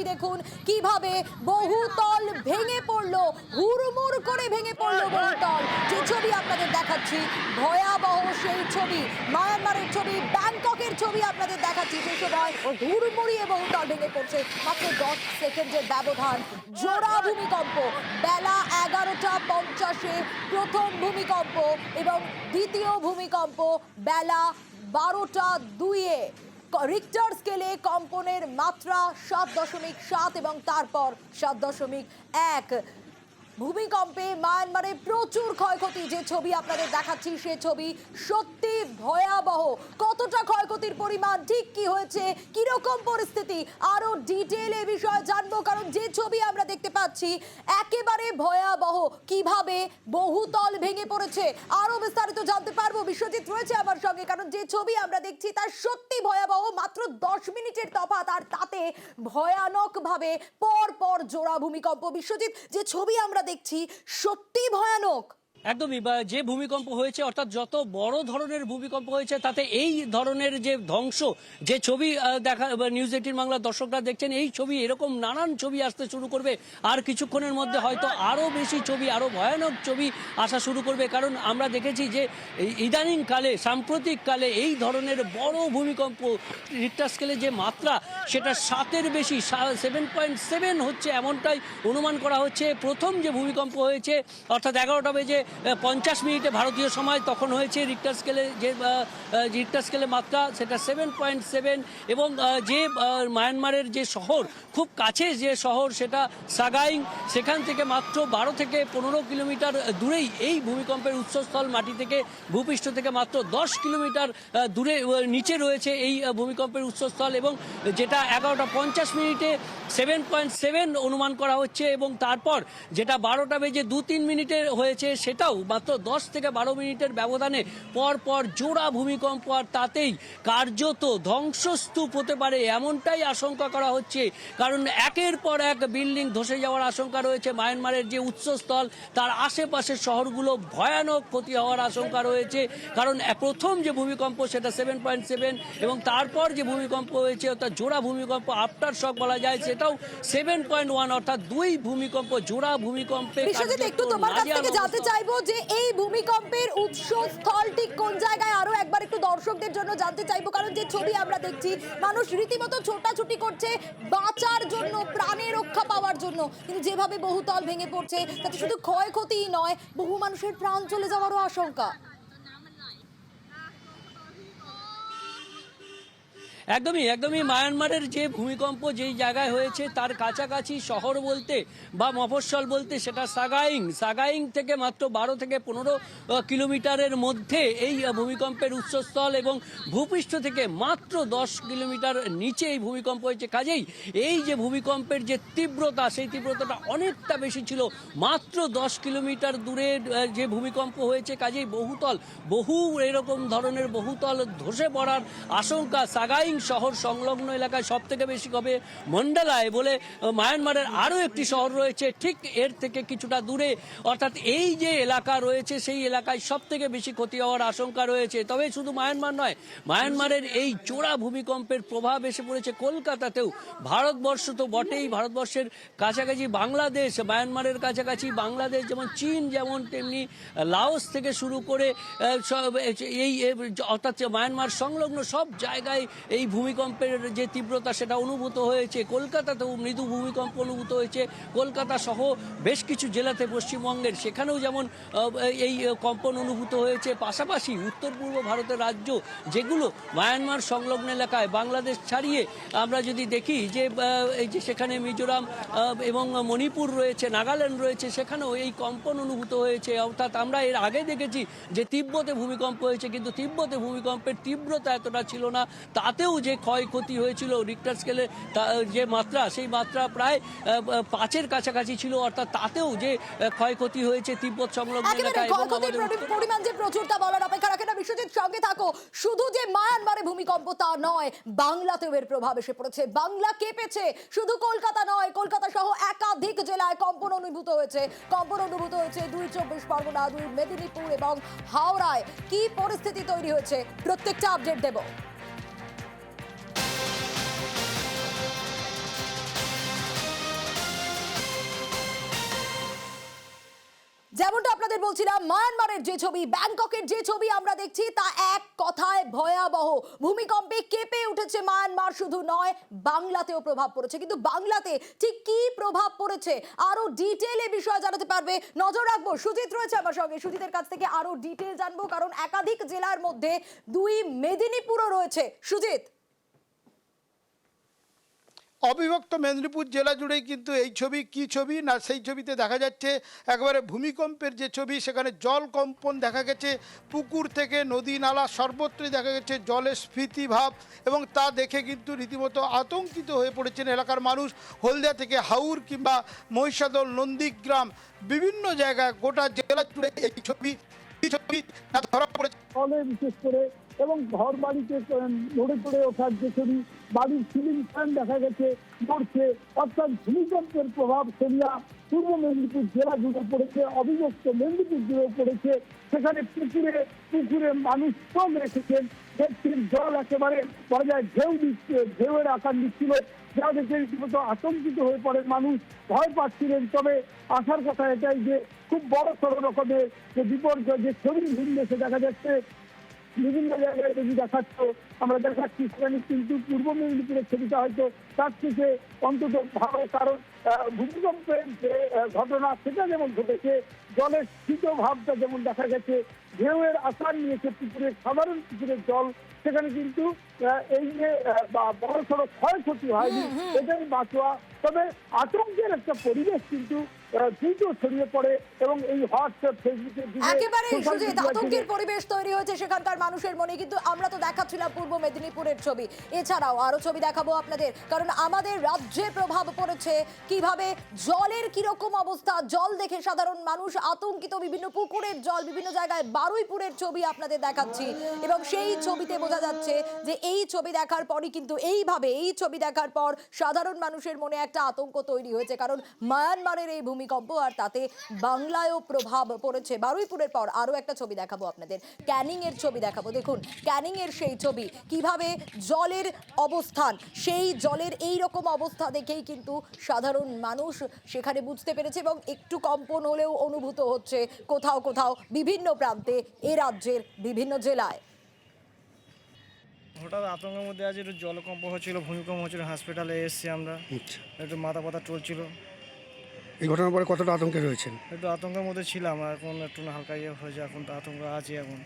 ছবি দেখুন কিভাবে বহুতল ভেঙে পড়লো, হুড়মুড় করে ভেঙে পড়লো বহুতল। যে ছবি আপনাদের দেখাচ্ছি ভয়াবহ সেই ছবি, মায়ানমারের ছবি, ব্যাংককের ছবি আপনাদের দেখাচ্ছি। যে সময় হুড়মুড়িয়ে বহুতল ভেঙে পড়ছে, মাত্র 10 সেকেন্ডের ব্যবধান। জোড়া ভূমিকম্প, বেলা 11:50 প্রথম ভূমিকম্প এবং দ্বিতীয় ভূমিকম্প বেলা 12:02। রিক্টার স্কেলে কম্পনের মাত্রা 7.7 এবং তারপর 7.1। ভূমিকম্পে মায়ানমারে প্রচুর ক্ষয়ক্ষতি। যে ছবি আপনাদের দেখাচ্ছি সে ছবি সত্যি ভয়াবহ। কতটা ক্ষয়ক্ষতির পরিমাণ, ঠিক কি হয়েছে, কিরকম পরিস্থিতি, আরো ডিটেল এ বিষয়ে জানবো। কারণ যে ছবি আমরা দেখতে পাচ্ছি একেবারে ভয়াবহ, কিভাবে বহুতল ভেঙে পড়েছে। আরো বিস্তারিত জানতে পারবো, বিশ্বজিৎ রয়েছে আমার সঙ্গে। কারণ যে ছবি আমরা দেখছি তার সত্যি ভয়াবহ, মাত্র 10 মিনিটের তফাৎ, আর তাতে ভয়ানক ভাবে পর পর জোড়া ভূমিকম্প। বিশ্বজিৎ, যে ছবি আমরা দেখছি সত্যি ভয়ানক। একদমই, যে ভূমিকম্প হয়েছে অর্থাৎ যত বড় ধরনের ভূমিকম্প হয়েছে তাতে এই ধরনের যে ধ্বংস, যে ছবি দেখা নিউজ 18 বাংলার দর্শকরা দেখছেন, এই ছবি এরকম নানান ছবি আসতে শুরু করবে। আর কিছুক্ষণের মধ্যে হয়তো আরও বেশি ছবি, আরও ভয়ানক ছবি আসা শুরু করবে। কারণ আমরা দেখেছি যে ইদানিং কালে, সাম্প্রতিক কালে এই ধরনের বড় ভূমিকম্প রিক্টার স্কেলে যে মাত্রা সেটা 7-এর বেশি, 7.7 হচ্ছে এমনটাই অনুমান করা হচ্ছে। প্রথম যে ভূমিকম্প হয়েছে অর্থাৎ 11:50 ভারতীয় সময় তখন হয়েছে রিক্টার স্কেলে মাত্রা সেটা 7.7। এবং যে মায়ানমারের যে শহর, খুব কাছে যে শহর সেটা সাগাইং, সেখান থেকে মাত্র 12 থেকে 15 কিলোমিটার দূরেই এই ভূমিকম্পের উৎসস্থল। মাটি থেকে, ভূপৃষ্ঠ থেকে মাত্র 10 কিলোমিটার দূরে নিচে রয়েছে এই ভূমিকম্পের উৎসস্থল। এবং যেটা 11:50 7.7 অনুমান করা হচ্ছে। এবং তারপর যেটা 12:02 হয়েছে সেটাও মাত্র 10 থেকে 12 মিনিটের ব্যবধানে পর পর জোড়া ভূমিকম্প। আর তাতেই কার্যত ধ্বংসস্তূপ হতে পারে এমনটাই আশঙ্কা করা হচ্ছে। কারণ একের পর এক বিল্ডিং ধসে যাওয়ার আশঙ্কা রয়েছে। মায়ানমারের যে উৎসস্থল তার আশেপাশের শহরগুলো ভয়ানক ক্ষতি হওয়ার আশঙ্কা রয়েছে। কারণ প্রথম যে ভূমিকম্প সেটা 7.7 এবং তারপর যে ভূমিকম্প হয়েছে অর্থাৎ জোড়া ভূমিকম্প, আফটার শক বলা যায়, সেটাও 7.1, অর্থাৎ 2 ভূমিকম্প, জোড়া ভূমিকম্পে। একটু তোমার কাছ থেকে জানতে চাইবো যে এই ভূমিকম্পের উৎসস্থল ঠিক কোন জায়গায়, আরো একবার একটু দর্শকদের জন্য জানতে চাইবো। কারণ যে ছবি আমরা দেখছি মানুষ রীতিমতো ছোটাছুটি করছে বাঁচার জন্য, প্রাণে রক্ষা পাওয়ার জন্য, কিন্তু যেভাবে বহুতল ভেঙে পড়ছে তাতে শুধু ক্ষয়ক্ষতিই নয়, বহু মানুষের প্রাণ চলে যাওয়ারও আশঙ্কা। একদমই মায়ানমারের যে ভূমিকম্প যেই জায়গায় হয়েছে তার কাছাকাছি শহর বলতে বা মফস্বল বলতে সেটা সাগাইং থেকে মাত্র 12 থেকে 15 কিলোমিটারের মধ্যে এই ভূমিকম্পের উৎসস্থল। এবং ভূপৃষ্ঠ থেকে মাত্র 10 কিলোমিটার নিচে এই ভূমিকম্প হয়েছে। কাজেই এই যে ভূমিকম্পের যে তীব্রতা, সেই তীব্রতাটা অনেকটা বেশি ছিল। মাত্র 10 কিলোমিটার দূরে যে ভূমিকম্প হয়েছে, কাজেই বহু এরকম ধরনের বহুতল ধসে পড়ার আশঙ্কা। সাগাইং শহর সংলগ্ন এলাকায় সব থেকে বেশি হবে মন্ডালায় বলে মায়ানমারের আরও একটি শহর রয়েছে ঠিক এর থেকে কিছুটা দূরে। অর্থাৎ এই যে এলাকা রয়েছে সেই এলাকায় সব থেকে বেশি ক্ষতি হওয়ার আশঙ্কা রয়েছে। তবে শুধু মায়ানমার নয়, মায়ানমারের এই জোড়া ভূমিকম্পের প্রভাব এসে পড়েছে কলকাতাতেও। ভারতবর্ষ তো বটেই, ভারতবর্ষের কাছাকাছি বাংলাদেশ, মায়ানমারের কাছাকাছি বাংলাদেশ, যেমন চীন, যেমন তেমনি লাওস থেকে শুরু করে এই অর্থাৎ মায়ানমার সংলগ্ন সব জায়গায় এই ভূমিকম্পের যে তীব্রতা সেটা অনুভূত হয়েছে। কলকাতাতেও মৃদু ভূমিকম্প অনুভূত হয়েছে, কলকাতা সহ বেশ কিছু জেলাতে পশ্চিমবঙ্গের, সেখানেও যেমন এই কম্পন অনুভূত হয়েছে। পাশাপাশি উত্তর পূর্ব ভারতের রাজ্য যেগুলো মায়ানমার সংলগ্ন এলাকায়, বাংলাদেশ ছাড়িয়ে আমরা যদি দেখি যে এই যে সেখানে মিজোরাম এবং মণিপুর রয়েছে, নাগাল্যান্ড রয়েছে, সেখানেও এই কম্পন অনুভূত হয়েছে। অর্থাৎ আমরা এর আগে দেখেছি যে তিব্বতে ভূমিকম্প হয়েছে, কিন্তু তিব্বতে ভূমিকম্পের তীব্রতা এতটা ছিল না। তাতেও যে ক্ষয়ক্ষতি হয়েছিল রিক্টার স্কেলে যে মাত্রা, সেই মাত্রা প্রায় 5-এর কাছাকাছি ছিল। অর্থাৎ তাতেও যে ক্ষয়ক্ষতি হয়েছে তিব্বত সংলগ্ন এলাকায় পরিমাণ যে প্রচুর তা বলার অপেক্ষা রাখে না। বিশ্বজিৎ, সঙ্গে থাকো। শুধু যে মায়ানমারে ভূমিকম্প তা নয়, বাংলাতেও এর প্রভাব এসে পড়েছে। বাংলা কেঁপেছে। শুধু কলকাতা নয়, কলকাতা সহ একাধিক জেলায় কম্পন অনুভূত হয়েছে। 2 চব্বিশ পরগনা, 2 মেদিনীপুর এবং হাওড়ায়। কি পরিস্থিতি তৈরি হয়েছে প্রত্যেকটা আপডেট দেব। আপনাদের বলছিলাম মায়ানমারের যে ছবি, ব্যাংককের যে ছবি আমরা দেখছি তা এক কথায় ভয়াবহ। ভূমিকম্পে কেঁপে উঠেছে মায়ানমার, শুধু নয় বাংলাতেও প্রভাব পড়েছে। কিন্তু বাংলাতে ঠিক কি প্রভাব পড়েছে আরো ডিটেইলে বিষয় জানাতে পারবে, নজর রাখবো। সুজিত রয়েছে আমার সঙ্গে, সুজিতের কাছ থেকে আরো ডিটেইল জানবো, কারণ একাধিক জেলার মধ্যে 2 মেদিনীপুরও রয়েছে। সুজিত, অবিভক্ত মেদিনীপুর জেলা জুড়েই কিন্তু এই ছবি কি ছবি না, সেই ছবিতে দেখা যাচ্ছে একেবারে ভূমিকম্পের যে ছবি, সেখানে জল কম্পন দেখা গেছে, পুকুর থেকে নদী নালা সর্বত্রই দেখা গেছে জলের স্ফীতি ভাব, এবং তা দেখে কিন্তু রীতিমতো আতঙ্কিত হয়ে পড়েছেন এলাকার মানুষ। হলদিয়া থেকে হাউর কিংবা মহিষাদল, নন্দীগ্রাম, বিভিন্ন জায়গায় গোটা জেলা জুড়ে এই ছবি না ধরা পড়েছে। বিশেষ করে এবং ঘর বাড়িতে নড়ে চড়ে ওঠার যে ছবি, বাড়ির সিলিং ফ্যান দেখা গেছে নড়ছে, অর্থাৎ ভূমিকম্পের প্রভাব সেরিয়া পূর্ব মেদিনীপুর জেলা জুড়ে পড়েছে, অবিভক্ত মেদিনীপুর জুড়ে পড়েছে। সেখানে পুকুরে মানুষ কম রেখেছেন, দেখছেন জল একেবারে বলা যায় ঢেউ দিচ্ছে, ঢেউয়ের আকার নিচ্ছিল, যা দেখে রীতিমতো আতঙ্কিত হয়ে পড়ে মানুষ, ভয় পাচ্ছিলেন। তবে আসার কথা এটাই যে খুব বড় সড় রকমের যে বিপর্যয়, যে ছবি ভিন্দেশে দেখা যাচ্ছে বিভিন্ন জায়গায় যদি দেখাচ্ছ আমরা দেখাচ্ছি, সেখানে কিন্তু পূর্ব মেদিনীপুরের ছবিটা হয়তো তার থেকে অন্তত ভালো, কারণ ভূমিকম্পের যে ঘটনা সেটা যেমন ঘটেছে, জলের শীত ভাবটা যেমন দেখা গেছে, ঢেউয়ের আকার নিয়েছে পুকুরের, সাধারণ পুকুরের জল, সেখানে কিন্তু এই যে বড় সড়ো ক্ষয়ক্ষতি হয়নি, এটাই বাঁচোয়া। তবে আতঙ্কের একটা পরিবেশ কিন্তু দ্রুত ছড়িয়ে পড়ে, এবং এই হোয়াটসঅ্যাপ, ফেসবুকের একেবারে সুজিত, আতঙ্কের পরিবেশ তৈরি হয়েছে সেখানকার মানুষের মনে। কিন্তু আমরা তো দেখাচ্ছিলাম পূর্ব মেদিনীপুরের ছবি, এছাড়াও আরো ছবি দেখাবো আপনাদের, কারণ আমাদের রাজ্যে প্রভাব পড়েছে কিভাবে, জলের কিরকম অবস্থা, জল দেখে সাধারণ মানুষ আতঙ্কিত। বিভিন্ন পুকুরের জল, বিভিন্ন জায়গায় বারুইপুরের ছবি আপনাদের দেখাচ্ছি, এবং সেই ছবিতে বোঝা যাচ্ছে যে এই ছবি দেখার পরই কিন্তু এইভাবে, এই ছবি দেখার পর সাধারণ মানুষের মনে একটা আতঙ্ক তৈরি হয়েছে, কারণ মায়ানমারের এই ভূমিকম্প আর তাতে বাংলায়ও প্রভাব পড়েছে। বারুইপুরের পর আরো একটা ছবি দেখাবো আপনাদের, ক্যানিং এর ছবি দেখাবো। দেখুন ক্যানিং এর সেই ছবি, কিভাবে জলের অবস্থান, সেই জলের এই রকম অবস্থা দেখেই কিন্তু সাধারণ মানুষ সেখানে বুঝতে পেরেছে, এবং একটু কম্পন হলেও অনুভূত হচ্ছে কোথাও কোথাও বিভিন্ন প্রান্তে এ রাজ্যের বিভিন্ন জেলায়। হঠাৎ আতঙ্কের মধ্যে আছে, একটু জলকম্প হচ্ছিল, ভূমিকম্প হচ্ছিল, হসপিটালে এসেছি আমরা, একটু মাথা ব্যথা চলছিল। এই ঘটনার পরে কতটা আতঙ্কে রয়েছেন? একটু আতঙ্কের মধ্যে ছিলাম, এখন একটু হালকা ইয়ে হয়েছে, এখন তো আতঙ্ক আছে এখন।